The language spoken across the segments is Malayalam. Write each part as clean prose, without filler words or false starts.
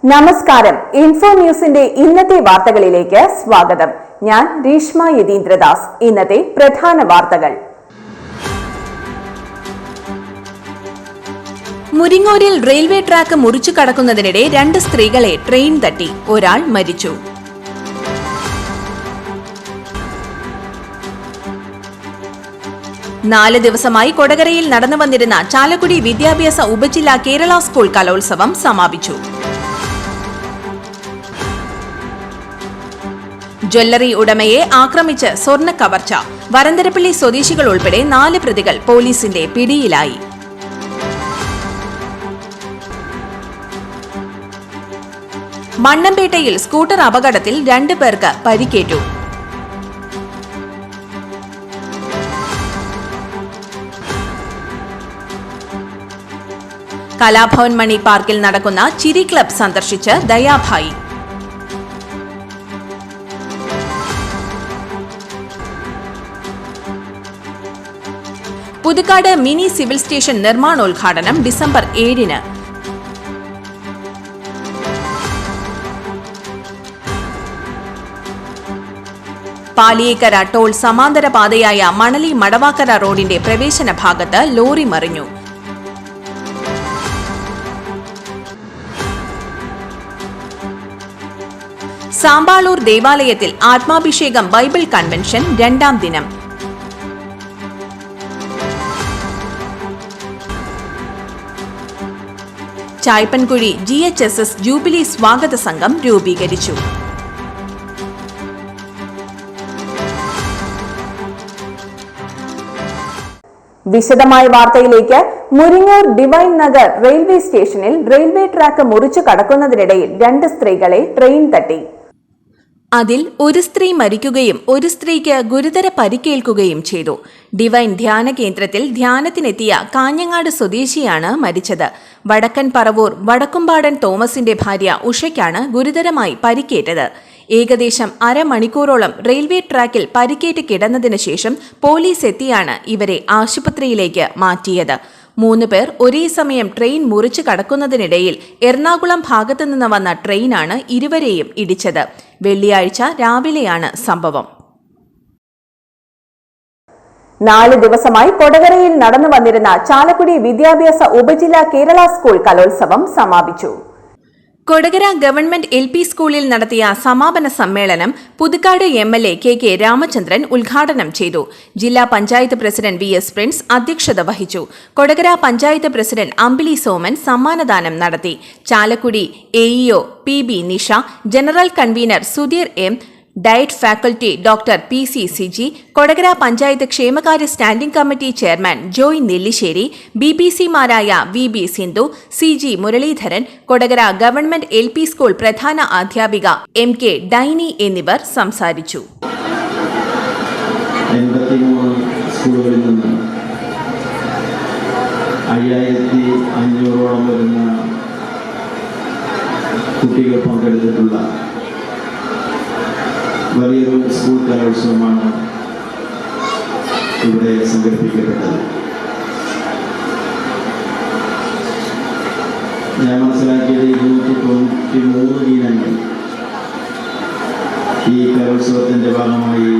നമസ്കാരം. ഇൻഫോ ന്യൂസിന്റെ ഇന്നത്തെ വാർത്തകളിലേക്ക് സ്വാഗതം. ഞാൻ രീഷ്മ യതീന്ദ്രദാസ്. ഇന്നത്തെ പ്രധാന വാർത്തകൾ. മുരിങ്ങൂരിൽ റെയിൽവേ ട്രാക്ക് മുറിച്ചു കടക്കുന്നതിനിടെ 2 സ്ത്രീകളെ ട്രെയിൻ തട്ടി, ഒരാൾ മരിച്ചു. നാല് ദിവസമായി കൊടകരയിൽ നടന്നു വന്നിരുന്ന ചാലക്കുടി വിദ്യാഭ്യാസ ഉപജില്ലാ കേരള സ്കൂൾ കലോത്സവം സമാപിച്ചു. ജ്വല്ലറി ഉടമയെ ആക്രമിച്ച് സ്വർണ്ണ കവർച്ച. വരന്തരപ്പള്ളി സ്വദേശികൾ ഉൾപ്പെടെ 4 പ്രതികൾ പോലീസിന്റെ പിടിയിലായി. മണ്ണമ്പേട്ടയിൽ സ്കൂട്ടർ അപകടത്തിൽ 2 പേർക്ക് പരിക്കേറ്റു. കലാഭവൻ മണി പാർക്കിൽ നടക്കുന്ന ചിരി ക്ലബ് സന്ദർശിച്ച് Dayabai. Puthukkad mini civil station നിർമ്മാണോദ്ഘാടനം ഡിസംബർ 7-ന്. പാലിയേക്കര ടോൾ സമാന്തര പാതയായ മണലി മടവാക്കര റോഡിന്റെ പ്രവേശന ഭാഗത്ത് ലോറി മറിഞ്ഞു. സാമ്പാളൂർ ദേവാലയത്തിൽ ആത്മാഭിഷേകം ബൈബിൾ കൺവെൻഷൻ 2ാം ദിനം. ചായ്പൻകുഴി GHSS ജൂബിലി സ്വാഗത സംഘം രൂപീകരിച്ചു. വിശദമായ വാർത്തയിലേക്ക്. മുരിങ്ങൂർ ഡിവൈൻ നഗർ റെയിൽവേ സ്റ്റേഷനിൽ റെയിൽവേ ട്രാക്ക് മുറിച്ചു കടക്കുന്നതിനിടയിൽ 2 സ്ത്രീകളെ ട്രെയിൻ തട്ടി. അതിൽ ഒരു സ്ത്രീ മരിക്കുകയും ഒരു സ്ത്രീക്ക് ഗുരുതര പരിക്കേൽക്കുകയും ചെയ്തു. ഡിവൈൻ ധ്യാന കേന്ദ്രത്തിൽ ധ്യാനത്തിനെത്തിയ കാഞ്ഞങ്ങാട് സ്വദേശിയാണ് മരിച്ചത്. വടക്കൻ പറവൂർ വടക്കുംപാടൻ തോമസിന്റെ ഭാര്യ ഉഷയ്ക്കാണ് ഗുരുതരമായി പരിക്കേറ്റത്. ഏകദേശം അരമണിക്കൂറോളം റെയിൽവേ ട്രാക്കിൽ പരിക്കേറ്റ് കിടന്നതിന് ശേഷം പോലീസ് എത്തിയാണ് ഇവരെ ആശുപത്രിയിലേക്ക് മാറ്റിയത്. 3 പേർ ഒരേ സമയം ട്രെയിൻ മുറിച്ചു കടക്കുന്നതിനിടയിൽ എറണാകുളം ഭാഗത്തുനിന്ന് വന്ന ട്രെയിനാണ് ഇരുവരെയും ഇടിച്ചത്. വെള്ളിയാഴ്ച രാവിലെയാണ് സംഭവം. 4 ദിവസമായി കൊടകരയിൽ നടന്നു വന്നിരുന്ന ചാലക്കുടി വിദ്യാഭ്യാസ ഉപജില്ലാ കേരള സ്കൂൾ കലോത്സവം സമാപിച്ചു. കൊടകര ഗവൺമെന്റ് LP സ്കൂളിൽ നടത്തിയ സമാപന സമ്മേളനം പുതുക്കാട് MLA KK രാമചന്ദ്രൻ ഉദ്ഘാടനം ചെയ്തു. ജില്ലാ പഞ്ചായത്ത് പ്രസിഡന്റ് VS പ്രിൻസ് അധ്യക്ഷത വഹിച്ചു. കൊടകര പഞ്ചായത്ത് പ്രസിഡന്റ് അമ്പിളി സോമൻ സമ്മാനദാനം നടത്തി. Chalakudy AEO PB Nisha, general convener Sudheer M, diet faculty doctor PC Siji, Kodakara panchayat ക്ഷേമകാര്യ standing committee chairman Joy Nellissery, BPCമാരായ VB Sindhu, CG Muraleedharan, Kodakara government LP school പ്രധാന അധ്യാപിക MK ഡൈനി എന്നിവർ സംസാരിച്ചു. 83 സ്കൂളുകളിൽ നിന്ന് 5500ഓളം വരുന്ന കുട്ടികൾ പങ്കെടുത്തിട്ടുള്ള വലിയൊരു സ്കൂൾ കലോത്സവമാണ് ഇവിടെ സംഘടിപ്പിക്കപ്പെട്ടത്. ഞാൻ മനസ്സിലാക്കിയത് 293 ഇനങ്ങൾ ഈ കലോത്സവത്തിന്റെ ഭാഗമായി.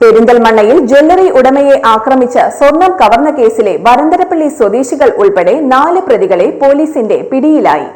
പെരിന്തൽമണ്ണയിൽ ജ്വല്ലറി ഉടമയെ ആക്രമിച്ച് സ്വർണം കവർന്ന കേസിലെ വരന്തരപ്പള്ളി സ്വദേശികൾ ഉൾപ്പെടെ 4 പ്രതികളെ പോലീസിന്റെ പിടിയിലായി.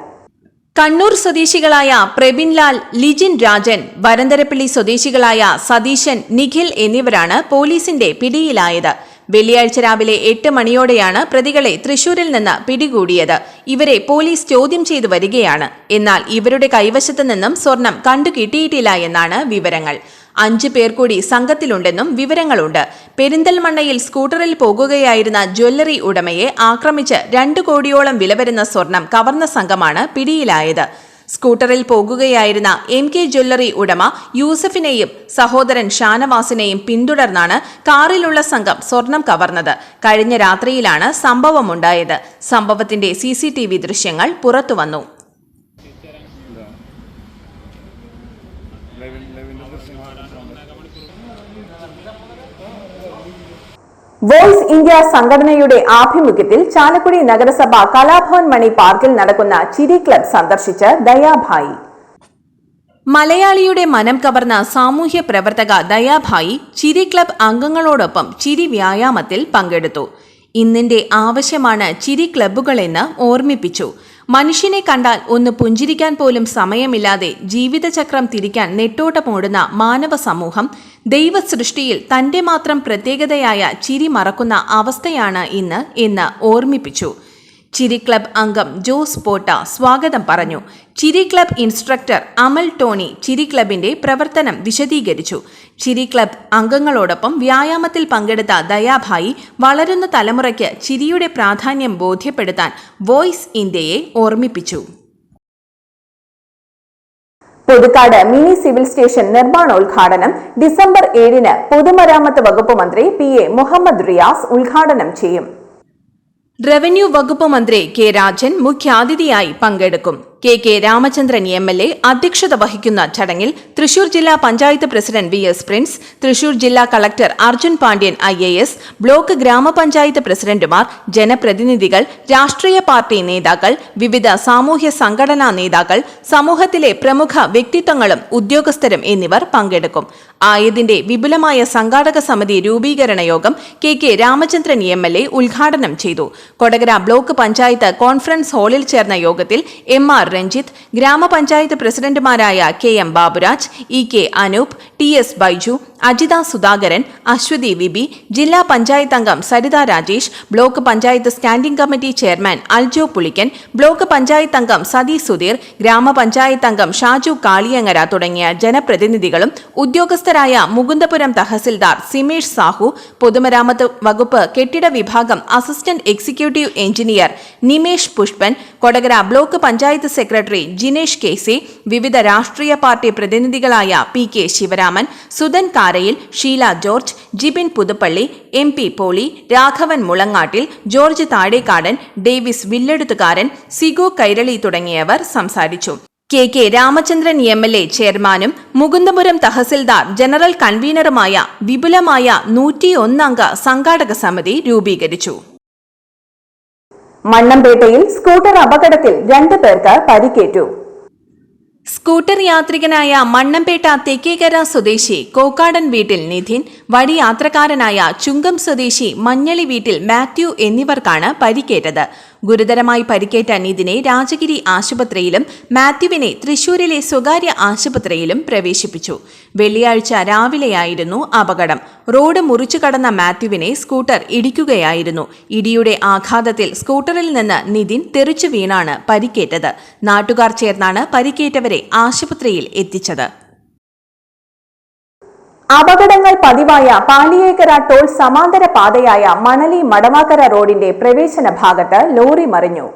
കണ്ണൂർ സ്വദേശികളായ പ്രബിൻലാൽ, ലിജിൻ രാജൻ, വരന്തരപ്പള്ളി സ്വദേശികളായ സതീശൻ, നിഖിൽ എന്നിവരാണ് പോലീസിന്റെ പിടിയിലായത്. വെള്ളിയാഴ്ച രാവിലെ 8 മണിയോടെയാണ് പ്രതികളെ തൃശൂരിൽ നിന്ന് പിടികൂടിയത്. ഇവരെ പോലീസ് ചോദ്യം ചെയ്തു വരികയാണ്. എന്നാൽ ഇവരുടെ കൈവശത്തു നിന്നും സ്വർണം കണ്ടുകിട്ടിയിട്ടില്ല എന്നാണ് വിവരങ്ങൾ. 5 പേർ കൂടി സംഘത്തിലുണ്ടെന്നും വിവരങ്ങളുണ്ട്. പെരിന്തൽമണ്ണയിൽ സ്കൂട്ടറിൽ പോകുകയായിരുന്ന ജ്വല്ലറി ഉടമയെ ആക്രമിച്ച് 2 കോടിയോളം വില വരുന്ന സ്വർണം കവർന്ന സംഘമാണ് പിടിയിലായത്. സ്കൂട്ടറിൽ പോകുകയായിരുന്ന MK ജ്വല്ലറി ഉടമ യൂസഫിനെയും സഹോദരൻ ഷാനവാസിനെയും പിന്തുടർന്നാണ് കാറിലുള്ള സംഘം സ്വർണം കവർന്നത്. കഴിഞ്ഞ രാത്രിയിലാണ് സംഭവമുണ്ടായത്. സംഭവത്തിന്റെ CCTV ദൃശ്യങ്ങൾ പുറത്തുവന്നു. വോയിസ് ഇന്ത്യ സംഘടനയുടെ ആഭിമുഖ്യത്തിൽ ചാലക്കുടി നഗരസഭ കലാഭവൻ മണി പാർക്കിൽ നടക്കുന്ന ചിരി ക്ലബ് സന്ദർശിച്ച് ദയാഭായി. മലയാളിയുടെ മനം കവർന്ന സാമൂഹ്യ പ്രവർത്തക ദയാഭായി ചിരി ക്ലബ് അംഗങ്ങളോടൊപ്പം ചിരി വ്യായാമത്തിൽ പങ്കെടുത്തു. ഇന്നിന്റെ ആവശ്യമാണ് ചിരി ക്ലബ്ബുകളെന്ന് ഓർമ്മിപ്പിച്ചു. മനുഷ്യനെ കണ്ടാൽ ഒന്ന് പുഞ്ചിരിക്കാൻ പോലും സമയമില്ലാതെ ജീവിതചക്രം തിരിക്കാൻ നെട്ടോട്ടമോടുന്ന മാനവ സമൂഹം ദൈവസൃഷ്ടിയിൽ തന്റെ മാത്രം പ്രത്യേകതയായ ചിരി മറക്കുന്ന അവസ്ഥയാണ് ഇന്ന് എന്ന് ഓർമ്മിപ്പിച്ചു. ചിരി ക്ലബ് അംഗം ജോസ് പോട്ട സ്വാഗതം പറഞ്ഞു. ചിരി ക്ലബ് ഇൻസ്ട്രക്ടർ അമൽ ടോണി ചിരി ക്ലബിന്റെ പ്രവർത്തനം വിശദീകരിച്ചു. ചിരി ക്ലബ് അംഗങ്ങളോടൊപ്പം വ്യായാമത്തിൽ പങ്കെടുത്ത ദയാഭായി വളരുന്ന തലമുറയ്ക്ക് ചിരിയുടെ പ്രാധാന്യം ബോധ്യപ്പെടുത്താൻ വോയിസ് ഇന്ത്യയെ ഓർമ്മിപ്പിച്ചു. പുതുക്കാട് മിനി സിവിൽ സ്റ്റേഷൻ നിർമ്മാണോദ്ഘാടനം ഡിസംബർ 7-ന് പൊതുമരാമത്ത് വകുപ്പ് മന്ത്രി PA മുഹമ്മദ് റിയാസ് ഉദ്ഘാടനം ചെയ്യും. റവന്യൂ വകുപ്പ് മന്ത്രി കെ രാജൻ മുഖ്യാതിഥിയായി പങ്കെടുക്കും. കെ രാമചന്ദ്രൻ MLA അധ്യക്ഷത വഹിക്കുന്ന ചടങ്ങിൽ തൃശൂർ ജില്ലാ panchayat president VS Prince, Thrissur ജില്ലാ collector Arjun Pandian IAS, block ഗ്രാമപഞ്ചായത്ത് പ്രസിഡന്റുമാർ, ജനപ്രതിനിധികൾ, രാഷ്ട്രീയ പാർട്ടി നേതാക്കൾ, വിവിധ സാമൂഹ്യ സംഘടനാ നേതാക്കൾ, സമൂഹത്തിലെ പ്രമുഖ വ്യക്തിത്വങ്ങളും ഉദ്യോഗസ്ഥരും എന്നിവർ പങ്കെടുക്കും. ആയതിന്റെ വിപുലമായ സംഘാടക സമിതി രൂപീകരണ യോഗം കെ രാമചന്ദ്രൻ MLA ഉദ്ഘാടനം ചെയ്തു. കൊടകര ബ്ലോക്ക് പഞ്ചായത്ത് കോൺഫറൻസ് ഹാളിൽ ചേർന്ന യോഗത്തിൽ MR രഞ്ജിത്ത്, ഗ്രാമപഞ്ചായത്ത് പ്രസിഡന്റുമാരായ KM Baburaj, EK Anoop, TS Baiju, Ajitha Sudhakaran, Aswathy വിബി, ജില്ലാ പഞ്ചായത്ത് അംഗം Saritha Rajesh, block panchayat standing committee chairman Aljo Pulickan, block panchayat അംഗം സതി സുധീർ, ഗ്രാമപഞ്ചായത്ത് അംഗം ഷാജു കാളിയങ്ങര തുടങ്ങിയ ജനപ്രതിനിധികളും ഉദ്യോഗസ്ഥരായ മുകുന്ദപുരം തഹസിൽദാർ സിമേഷ് സാഹു, പൊതുമരാമത്ത് വകുപ്പ് കെട്ടിട വിഭാഗം assistant executive engineer Nimesh Pushpan, Kodakara block panchayat secretary Jinesh KC, വിവിധ രാഷ്ട്രീയ പാർട്ടി പ്രതിനിധികളായ PK Sivaraman, Sudhan Karayil, Sheela George, Jibin Puthuppally, MP Poly, Raghavan Mulangattil, George Thazhekkadan, Davis Villeduthukaran, Sigu Kairali തുടങ്ങിയവർ സംസാരിച്ചു. കെ രാമചന്ദ്രൻ MLA ചെയർമാനും മുകുന്ദപുരം തഹസിൽദാർ ജനറൽ കൺവീനറുമായ വിപുലമായ 101 അംഗ സംഘാടക സമിതി രൂപീകരിച്ചു. മണ്ണമ്പേട്ടയിൽ സ്കൂട്ടർ അപകടത്തിൽ 2 പേർക്ക് പരിക്കേറ്റു. സ്കൂട്ടർ യാത്രികനായ മണ്ണമ്പേട്ട തെക്കേക്കര സ്വദേശി കോക്കാടൻ വീട്ടിൽ നിധിൻ, വഴിയാത്രക്കാരനായ ചുങ്കം സ്വദേശി മഞ്ഞളി വീട്ടിൽ മാത്യു എന്നിവർക്കാണ് പരിക്കേറ്റത്. ഗുരുതരമായി പരിക്കേറ്റ നിധിനെ രാജഗിരി ആശുപത്രിയിലും മാത്യുവിനെ തൃശൂരിലെ സ്വകാര്യ ആശുപത്രിയിലും പ്രവേശിപ്പിച്ചു. വെള്ളിയാഴ്ച രാവിലെയായിരുന്നു അപകടം. റോഡ് മുറിച്ചു കടന്ന മാത്യുവിനെ സ്കൂട്ടർ ഇടിക്കുകയായിരുന്നു. ഇടിയുടെ ആഘാതത്തിൽ സ്കൂട്ടറിൽ നിന്ന് നിധിൻ തെറിച്ചു വീണാണ് പരിക്കേറ്റത്. നാട്ടുകാർ ചേർന്നാണ് പരിക്കേറ്റവരെ ആശുപത്രിയിൽ എത്തിച്ചത്. അപകടങ്ങൾ പതിവായ പാലിയേക്കര ടോൾ സമാന്തര പാതയായ മണലി മടവാക്കര റോഡിന്റെ പ്രവേശന ഭാഗത്ത് ലോറി മറിഞ്ഞു.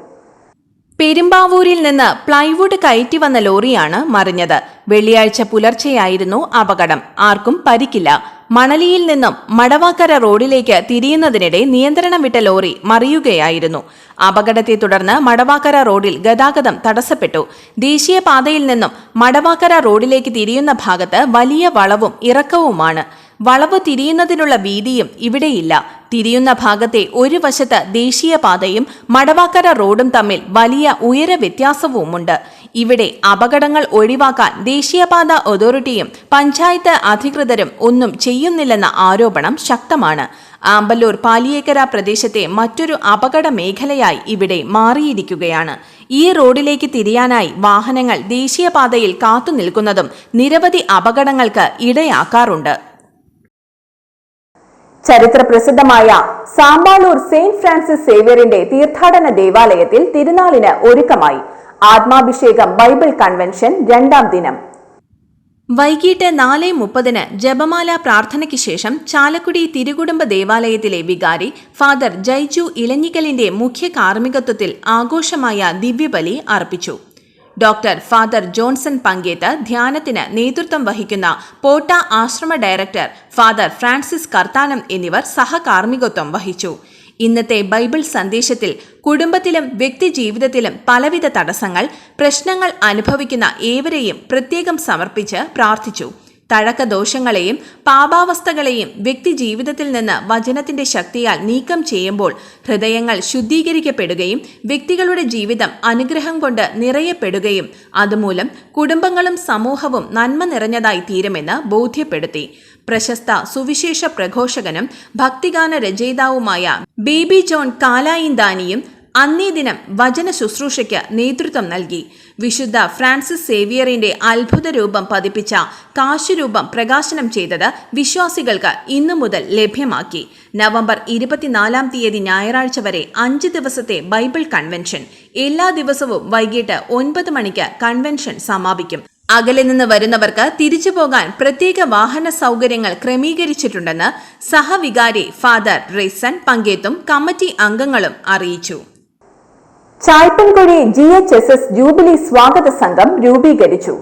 പെരുമ്പാവൂരിൽ നിന്ന് പ്ലൈവുഡ് കയറ്റി വന്ന ലോറിയാണ് മറിഞ്ഞത്. വെള്ളിയാഴ്ച പുലർച്ചെയായിരുന്നു അപകടം. ആർക്കും പരിക്കില്ല. മണലിയിൽ നിന്നും മടവാക്കര റോഡിലേക്ക് തിരിയുന്നതിനിടെ നിയന്ത്രണം വിട്ട ലോറി മറിയുകയായിരുന്നു. അപകടത്തെ തുടർന്ന് മടവാക്കര റോഡിൽ ഗതാഗതം തടസ്സപ്പെട്ടു. ദേശീയപാതയിൽ നിന്നും മടവാക്കര റോഡിലേക്ക് തിരിയുന്ന ഭാഗത്ത് വലിയ വളവും ഇറക്കവുമാണ്. വളവ് തിരിയുന്നതിനുള്ള വീതിയും ഇവിടെയില്ല. തിരിയുന്ന ഭാഗത്തെ ഒരു വശത്ത് ദേശീയപാതയും മടവാക്കര റോഡും തമ്മിൽ വലിയ ഉയര വ്യത്യാസവുമുണ്ട്. ഇവിടെ അപകടങ്ങൾ ഒഴിവാക്കാൻ ദേശീയപാത അതോറിറ്റിയും പഞ്ചായത്ത് അധികൃതരും ഒന്നും ചെയ്യുന്നില്ലെന്ന ആരോപണം ശക്തമാണ്. ആമ്പല്ലൂർ പാലിയേക്കര പ്രദേശത്തെ മറ്റൊരു അപകട മേഖലയായി ഇവിടെ മാറിയിരിക്കുകയാണ്. ഈ റോഡിലേക്ക് തിരിയാനായി വാഹനങ്ങൾ ദേശീയപാതയിൽ കാത്തുനിൽക്കുന്നതും നിരവധി അപകടങ്ങൾക്ക് ഇടയാക്കാറുണ്ട്. ചരിത്ര പ്രസിദ്ധമായ സാമ്പാളൂർ സെയിന്റ് ഫ്രാൻസിസ് സേവ്യറിന്റെ തീർത്ഥാടന ദേവാലയത്തിൽ തിരുനാളിന് ഒരുക്കമായി. ആത്മാഭിഷേകം ബൈബിൾ കൺവെൻഷൻ 2ാം ദിനം. വൈകിട്ട് 4:30 ജപമാല പ്രാർത്ഥനയ്ക്ക് ശേഷം ചാലക്കുടി തിരുകുടുംബ ദേവാലയത്തിലെ വികാരി ഫാദർ ജൈജു ഇലഞ്ഞിക്കലിന്റെ മുഖ്യ കാർമ്മികത്വത്തിൽ ആഘോഷമായ ദിവ്യബലി അർപ്പിച്ചു. ഡോക്ടർ ഫാദർ ജോൺസൺ പങ്കേത്ത് ധ്യാനത്തിന് നേതൃത്വം വഹിക്കുന്ന പോട്ട ആശ്രമ ഡയറക്ടർ ഫാദർ ഫ്രാൻസിസ് കർത്താനം എന്നിവർ സഹകാർമ്മികത്വം വഹിച്ചു. ഇന്നത്തെ ബൈബിൾ സന്ദേശത്തിൽ കുടുംബത്തിലും വ്യക്തിജീവിതത്തിലും പലവിധ തടസ്സങ്ങൾ, പ്രശ്നങ്ങൾ അനുഭവിക്കുന്ന ഏവരെയും പ്രത്യേകം സമർപ്പിച്ച് പ്രാർത്ഥിച്ചു. തഴക്കദോഷങ്ങളെയും പാപാവസ്ഥകളെയും വ്യക്തി ജീവിതത്തിൽ നിന്ന് വചനത്തിന്റെ ശക്തിയാൽ നീക്കം ചെയ്യുമ്പോൾ ഹൃദയങ്ങൾ ശുദ്ധീകരിക്കപ്പെടുകയും വ്യക്തികളുടെ ജീവിതം അനുഗ്രഹം കൊണ്ട് നിറയപ്പെടുകയും അതുമൂലം കുടുംബങ്ങളും സമൂഹവും നന്മ നിറഞ്ഞതായി തീരുമെന്ന് ബോധ്യപ്പെടുത്തി. പ്രശസ്ത സുവിശേഷ പ്രഘോഷകനും ഭക്തിഗാന രചയിതാവുമായ ബേബി ജോൺ കാലായിന്താനിയും അന്നേ ദിനം വചന ശുശ്രൂഷയ്ക്ക് നേതൃത്വം നൽകി. വിശുദ്ധ ഫ്രാൻസിസ് സേവിയറിന്റെ അത്ഭുത രൂപം പതിപ്പിച്ച കാശുരൂപം പ്രകാശനം ചെയ്തത് വിശ്വാസികൾക്ക് ഇന്നു മുതൽ ലഭ്യമാക്കി. നവംബർ 24 ഞായറാഴ്ച വരെ 5 ദിവസത്തെ ബൈബിൾ കൺവെൻഷൻ. എല്ലാ ദിവസവും വൈകിട്ട് 9 മണിക്ക് കൺവെൻഷൻ സമാപിക്കും. അകലെ നിന്ന് വരുന്നവർക്ക് തിരിച്ചു പോകാൻ പ്രത്യേക വാഹന സൗകര്യങ്ങൾ ക്രമീകരിച്ചിട്ടുണ്ടെന്ന് സഹവികാരി ഫാദർ റേസൺ പങ്കേത്തും കമ്മിറ്റി അംഗങ്ങളും അറിയിച്ചു. ചായ്പൻകുഴി GHSS ജൂബിലി സ്വാഗത സംഘം രൂപീകരിച്ചു.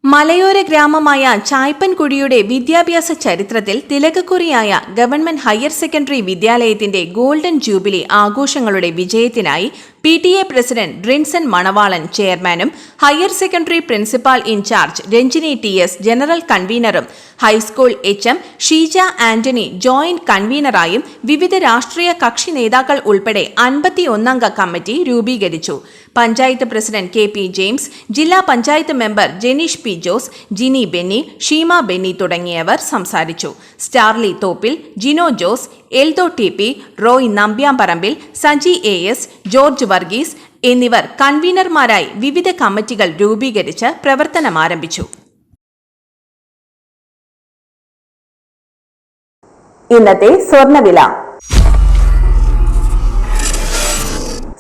മലയോര ഗ്രാമമായ ചായ്പൻകുഴിയുടെ വിദ്യാഭ്യാസ ചരിത്രത്തിൽ തിലകക്കുറിയായ ഗവൺമെന്റ് ഹയർ സെക്കൻഡറി വിദ്യാലയത്തിന്റെ ഗോൾഡൻ ജൂബിലി ആഘോഷങ്ങളുടെ വിജയത്തിനായി PTA പ്രസിഡന്റ് ഡ്രിൻസൺ മണവാളൻ ചെയർമാനും higher secondary principal in charge Ranjini TS general കൺവീനറും high school HM Sheeja Antony joint കൺവീനറായും വിവിധ രാഷ്ട്രീയ കക്ഷി നേതാക്കൾ ഉൾപ്പെടെ 51 അംഗ കമ്മിറ്റി രൂപീകരിച്ചു. പഞ്ചായത്ത് പ്രസിഡന്റ് KP ജെയിംസ്, ജില്ലാ panchayat member Jeneesh P Jose, Jini Benny, Sheema Benny തുടങ്ങിയവർ സംസാരിച്ചു. Starly Thoppil, Jino Jose, Eldho TP, Roy Nambyamparambil, Saji AS, George Varghese എന്നിവർ കൺവീനർമാരായി വിവിധ കമ്മിറ്റികൾ രൂപീകരിച്ച് പ്രവർത്തനമാരംഭിച്ചു. ഇന്നത്തെ സ്വർണ്ണവില.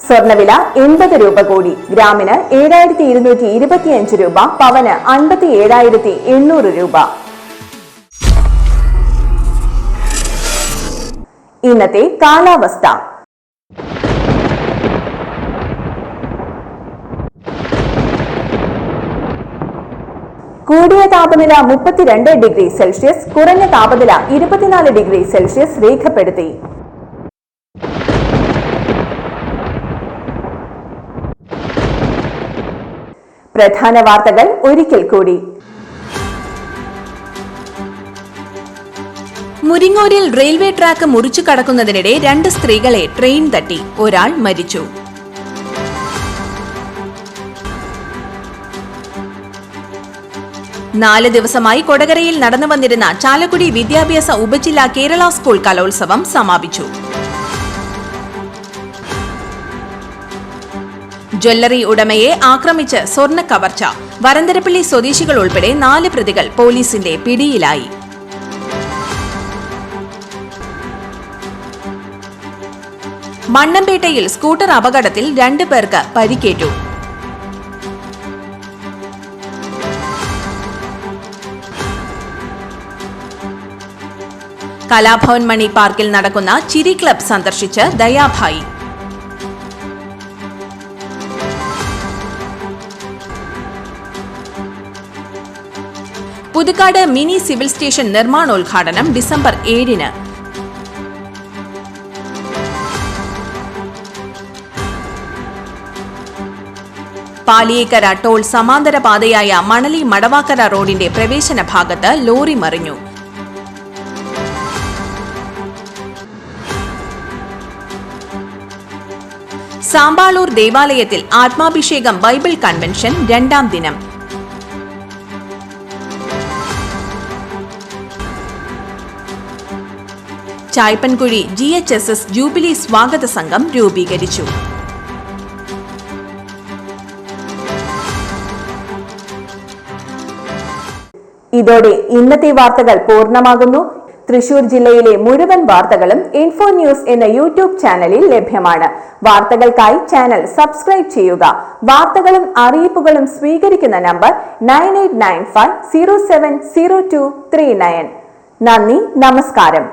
സ്വർണ്ണവില 80 രൂപ കൂടി. ഗ്രാമിന് 7225 രൂപ, പവന് 57,800 രൂപ. ഇന്നത്തെ കാലാവസ്ഥ. കൂടിയ താപനില 32 ഡിഗ്രി സെൽഷ്യസ്, കുറഞ്ഞ താപനില 24 ഡിഗ്രി സെൽഷ്യസ് രേഖപ്പെടുത്തി. പ്രധാന വാർത്തകൾ ഒരിക്കൽ കൂടി. മുരിങ്ങൂരിൽ റെയിൽവേ ട്രാക്ക് മുറിച്ചു കടക്കുന്നതിനിടെ 2 സ്ത്രീകളെ ട്രെയിൻ തട്ടി, ഒരാൾ മരിച്ചു. നാല് ദിവസമായി കൊടകരയിൽ നടന്നു വന്നിരുന്ന ചാലക്കുടി വിദ്യാഭ്യാസ ഉപജില്ലാ കേരള സ്കൂൾ കലോത്സവം സമാപിച്ചു. ജ്വല്ലറി ഉടമയെ ആക്രമിച്ച് സ്വർണ്ണ കവർച്ച. വരന്തരപ്പള്ളി സ്വദേശികൾ ഉൾപ്പെടെ 4 പ്രതികൾ പോലീസിന്റെ പിടിയിലായി. മണ്ണമ്പേട്ടയിൽ സ്കൂട്ടർ അപകടത്തിൽ 2 പേർക്ക് പരിക്കേറ്റു. കലാഭവൻ മണി പാർക്കിൽ നടക്കുന്ന ചിരി ക്ലബ് സന്ദർശിച്ച് Dayabai. Puthukkad mini civil station നിർമ്മാണോദ്ഘാടനം ഡിസംബർ 7-ന്. പാലിയേക്കര ടോൾ സമാന്തര പാതയായ മണലി മടവാക്കര റോഡിന്റെ പ്രവേശന ഭാഗത്ത് ലോറി മറിഞ്ഞു. സാമ്പാളൂർ ദേവാലയത്തിൽ ആത്മാഭിഷേകം ബൈബിൾ കൺവെൻഷൻ 2ാം ദിനം. ചായ്പൻകുഴി GHSS ജൂബിലി സ്വാഗത സംഘം രൂപീകരിച്ചു. ഇതോടെ ഇന്നത്തെ വാർത്തകൾ പൂർണ്ണമാകുന്നു. തൃശൂർ ജില്ലയിലെ മുഴുവൻ വാർത്തകളും ഇൻഫോ ന്യൂസ് എന്ന യൂട്യൂബ് ചാനലിൽ ലഭ്യമാണ്. വാർത്തകൾക്കായി ചാനൽ സബ്സ്ക്രൈബ് ചെയ്യുക. വാർത്തകളും അറിയിപ്പുകളും സ്വീകരിക്കുന്ന നമ്പർ 9895070239. നന്ദി, നമസ്കാരം.